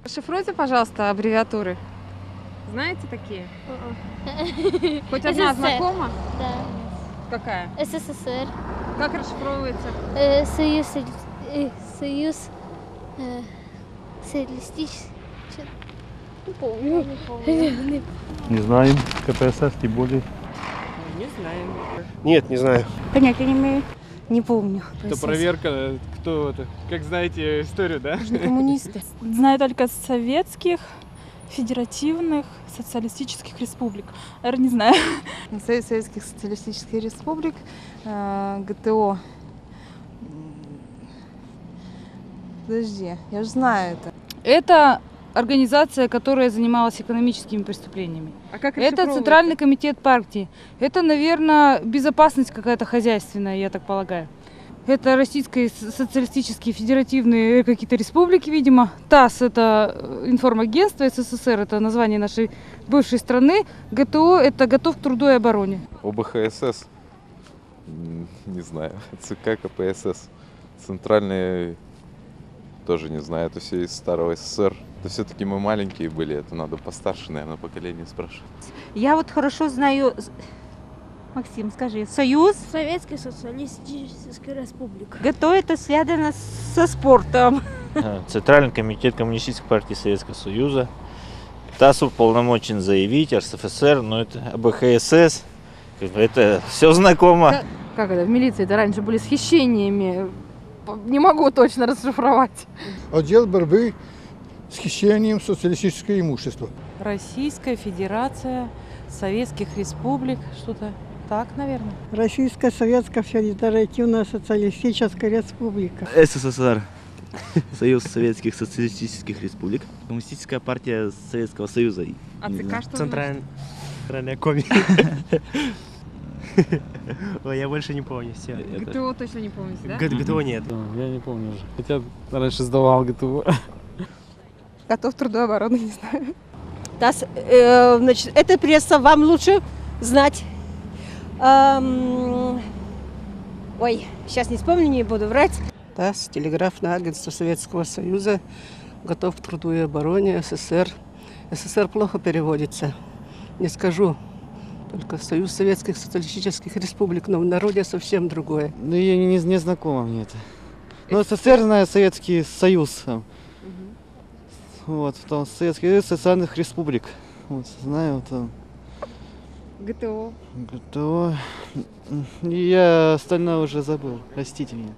Шифруйте, пожалуйста, аббревиатуры. Знаете такие? Хоть одна СССР. знакома? Да. Какая? СССР. Как расшифровывается? Союз социалистический. Не помню. Не знаем. КПСС, тем более. Не знаем. Нет, не знаю. Понятия не имею. Не помню. Это проверка, кто это. Как знаете историю, да? Коммунисты. Знаю только советских, федеративных, социалистических республик. Наверное, не знаю. Союз Советских Социалистических Республик, ГТО. Подожди, я же знаю это. Это организация, которая занималась экономическими преступлениями. А как Это расшифровывается? Центральный комитет партии. Это, наверное, безопасность какая-то хозяйственная, я так полагаю. Это Российские социалистические федеративные какие-то республики, видимо. ТАСС – это информагентство, СССР – это название нашей бывшей страны. ГТО – это готов к труду и обороне. ОБХСС, не знаю, ЦК КПСС, центральные, тоже не знаю, это все из старого СССР. Это все-таки мы маленькие были, это надо постарше, наверное, поколение спрашивать. Я вот хорошо знаю... Максим, скажи. Союз? Советская социалистическая республика. ГТО это связано со спортом. Центральный комитет Коммунистической партии Советского Союза. ТАСС уполномочен заявить, РСФСР, но это АБХСС. Это все знакомо. Как это? В милиции-то раньше были с хищениями. Не могу точно расшифровать. Отдел борьбы с хищением социалистического имущества. Российская Федерация Советских Республик, что-то так, наверное. Российская Советская Федеративная Социалистическая Республика. СССР. Союз Советских Социалистических Республик. Коммунистическая партия Советского Союза. А ЦК что? Центральная коми. Ой, я больше не помню. Все. ГТО точно не помните, да? ГТО нет. Я не помню уже. Хотя раньше сдавал ГТО. Готов к труду и обороне, не знаю. ТАСС, значит, это пресса, вам лучше знать. Ой, сейчас не вспомню, не буду врать. ТАСС, телеграфное агентство Советского Союза, готов к труду и обороне, СССР. СССР плохо переводится, не скажу. Только Союз Советских Социалистических Республик, но в народе совсем другое. Ну, я не знакомо мне это. Ну, СССР знаю, Советский Союз. Вот, потом Советский Союз Социальных Республик. Вот, знаю, там. ГТО. ГТО. Я остальное уже забыл, простите меня.